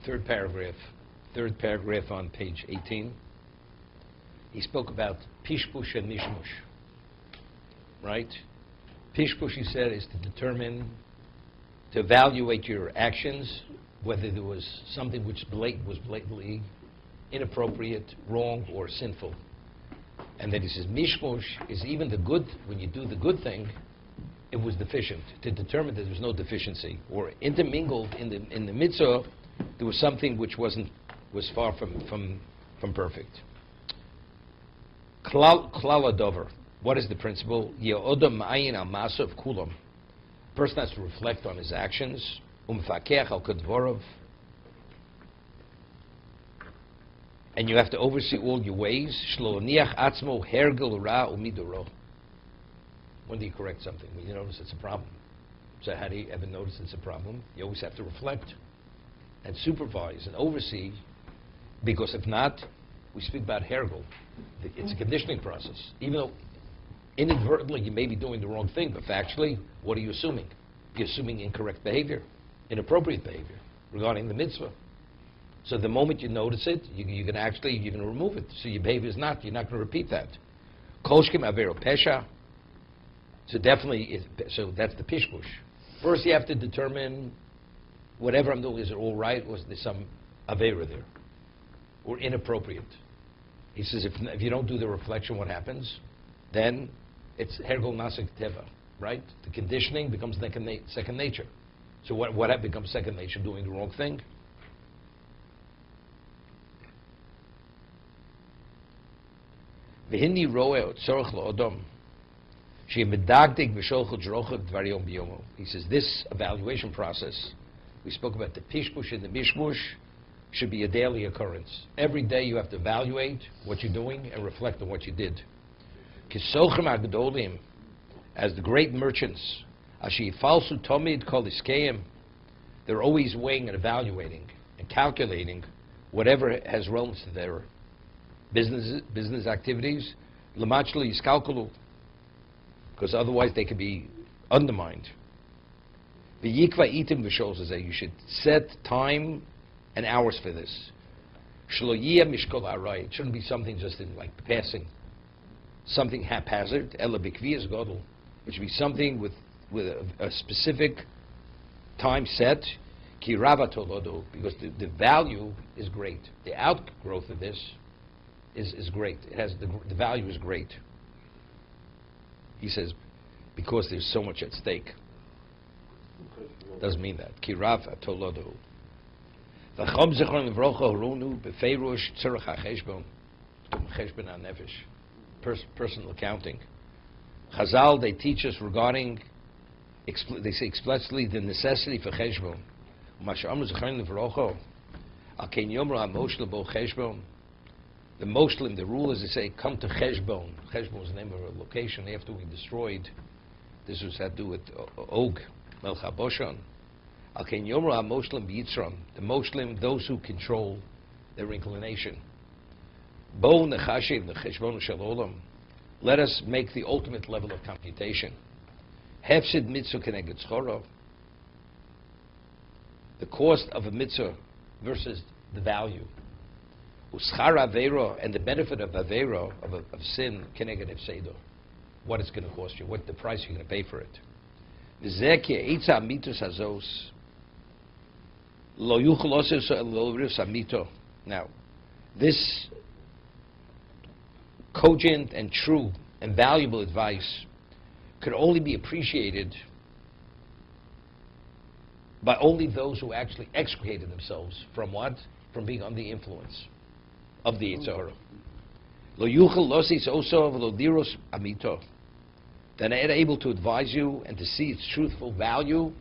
third paragraph on page 18. He spoke about pishpush and mishmush, right? Pishpush, he said, is to determine, to evaluate your actions, whether there was something which was blatantly inappropriate, wrong, or sinful. And then he says, mishmush is even the good, when you do the good thing, it was deficient, to determine that there's no deficiency. Or intermingled in the mitzvah, there was something which was far from perfect. Klal adover. What is the principle? Ye'odam ma'ayin al masa of kulam. A person has to reflect on his actions. Umfakech al kadvorov. And you have to oversee all your ways. Shlo niach atzmo hergel ra umidoro. When do you correct something? When you notice it's a problem. So how do you ever notice it's a problem? You always have to reflect and supervise and oversee, because if not, we speak about hergel. It's a conditioning process. Even though inadvertently you may be doing the wrong thing, but factually, what are you assuming? You're assuming incorrect behavior, inappropriate behavior regarding the mitzvah. So the moment you notice it, you're going to remove it. So your behavior you're not going to repeat that. Kolshkim avero pesha. So definitely, so that's the pishpush. First, you have to determine whatever I'm doing, is it all right, or is there some avera there, or inappropriate? He says, if you don't do the reflection, what happens? Then it's hergol nasik teva, right? The conditioning becomes second nature. So what becomes second nature? Doing the wrong thing. V'hini roe tzorach lo'odom. He says this evaluation process, we spoke about the pishpush and the mishmush, should be a daily occurrence. Every day you have to evaluate what you're doing and reflect on what you did. As the great merchants, they're always weighing and evaluating and calculating whatever has relevance to their business activities, because otherwise they could be undermined. You should set time and hours for this. It shouldn't be something just in like passing, something haphazard. It should be something with a specific time set. Because the value is great. The outgrowth of this is great. It has the value is great. He says, because there's so much at stake. Doesn't mean that. Kirav atolodo. V'chom zichron v'rocha horonu b'feirush tzorach ha'cheshbon. Cheshbon ha'nefesh. Personal accounting. Chazal, they teach us regarding, they say explicitly, the necessity for cheshbon. U'masha'am zichron v'rocha. Al ken yomro ha'mosh lebo cheshbon. The Moslim, the rulers, they say, come to Cheshbon. Cheshbon was the name of a location after we destroyed. This was had to do with Og, Melch HaBoshan. Al-Ken Yomro HaMoslim B'Yitzram. The Moslim, those who control their inclination. Bo Nechashiv Necheshbon Shalom. Let us make the ultimate level of computation. Hefsid Mitzvah Keneged Schoro. The cost of a mitzvah versus the value. Uschar Aveiro, and the benefit of Aveiro, of sin, Keneged Efseido. What it's going to cost you, what the price you're going to pay for it. V'zeh Eitza Mitus Hazos. Lo Yuchel Oses Lo Rivs Amito. Now, this cogent and true and valuable advice could only be appreciated by only those who actually extricated themselves from what? From being under the influence of the Yitzhahara. Lo yuchel losis oso v'lo diros amito. Then they're able to advise you and to see its truthful value.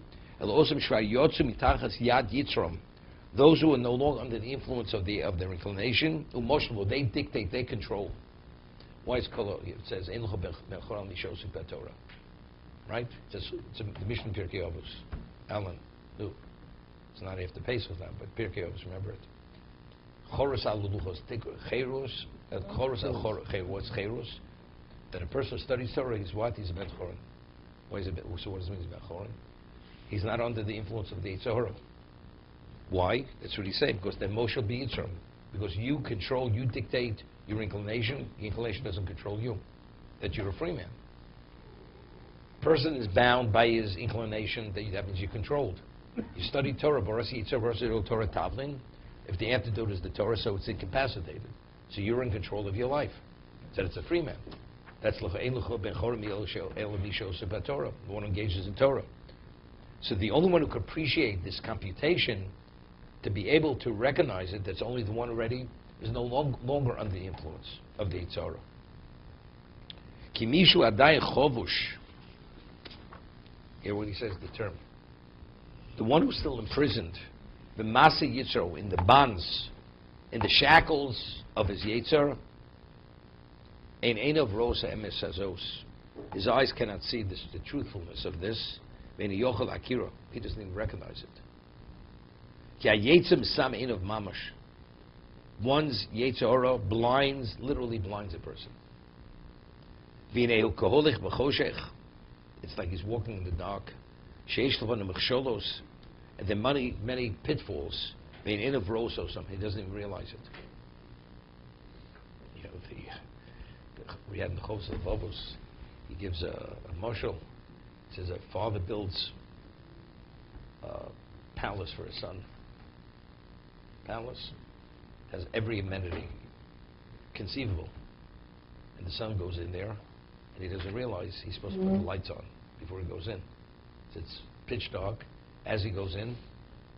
El osam shvar yotzu mitachas yad yitzrom. Those who are no longer under the influence of their inclination, umoshlo, they dictate, they control. Why is kol? It says ein l'cho b'choram lishosu b'Torah. Right? It's the Mishnah Pirkei Avos. Alan, no, it's not after Pesach now, but Pirkei Avos, remember it. Choros al luchos, cheros, choros al choros. What's cheros? That a person studies Torah, he's what? He's a bet choron. Why is it? So what does it mean? He's bet choron. He's not under the influence of the Yitzhahara. Why? That's what he's saying. Because then Moshe will be Yitzram. Because you control, you dictate your inclination. The inclination doesn't control you. That you're a free man. Person is bound by his inclination. That means you're controlled. You study Torah, Barasi Yitzhak, Barasi Torah Tavlin. If the antidote is the Torah, so it's incapacitated. So you're in control of your life. So it's a free man. That's the one who engages in Torah. So the only one who could appreciate this computation, to be able to recognize it, that's only the one already, is no longer under the influence of the Yitzhara. Kimishu adai chovush. Hear what he says, the term. The one who's still imprisoned, the Masa Yitzhara, in the bonds, in the shackles of his Yitzhara, ein of rosa emes hazos. His eyes cannot see this, the truthfulness of this. He doesn't even recognize it. Of mamash. One's Yetzirah literally blinds a person. It's like he's walking in the dark. And there are many pitfalls. Of rosa or something. He doesn't even realize it. You know, we had in the Chovos HaLevavos, he gives a mashal. He says a father builds a palace for his son. Palace has every amenity conceivable. And the son goes in there, and he doesn't realize he's supposed to put the lights on before he goes in. So it's pitch dark. As he goes in,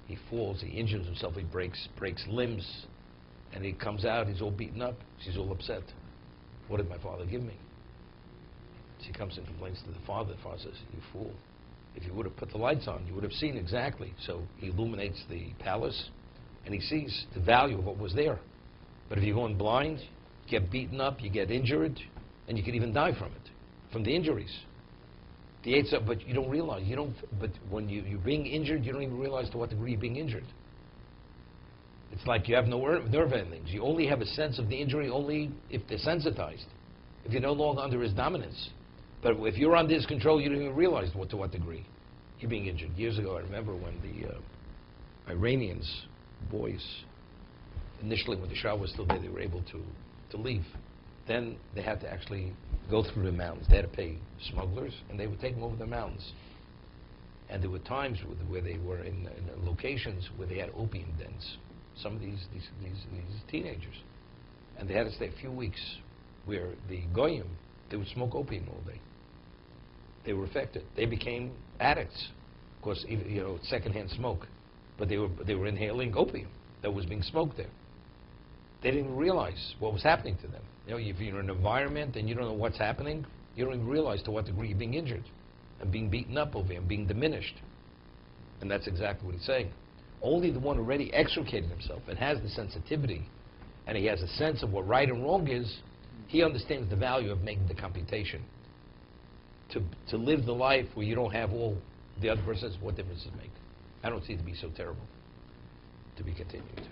he falls, he injures himself, he breaks limbs, and he comes out, he's all beaten up, she's all upset. What did my father give me? She comes and complains to the father. The father says, you fool. If you would have put the lights on, you would have seen exactly. So he illuminates the palace, and he sees the value of what was there. But if you're going blind, you get beaten up, you get injured, and you could even die from it, from the injuries. The Eitzah, but you don't realize, but when you're being injured, you don't even realize to what degree you're being injured. It's like you have no nerve endings. You only have a sense of the injury only if they're sensitized. If you're no longer under his dominance. But if you're under his control, you don't even realize to what degree you're being injured. Years ago, I remember when the Iranians, boys, initially when the Shah was still there, they were able to leave. Then they had to actually go through the mountains. They had to pay smugglers, and they would take them over the mountains. And there were times where they were in locations where they had opium dens. Some of these teenagers. And they had to stay a few weeks where the Goyim, they would smoke opium all day. They were affected. They became addicts. Of course, secondhand smoke. But they were inhaling opium that was being smoked there. They didn't realize what was happening to them. If you're in an environment and you don't know what's happening, you don't even realize to what degree you're being injured and being beaten up over and being diminished. And that's exactly what he's saying. Only the one who already extricated himself and has the sensitivity and he has a sense of what right and wrong is, he understands the value of making the computation. To live the life where you don't have all the other persons, what difference does it make? I don't see it to be so terrible. To be continued.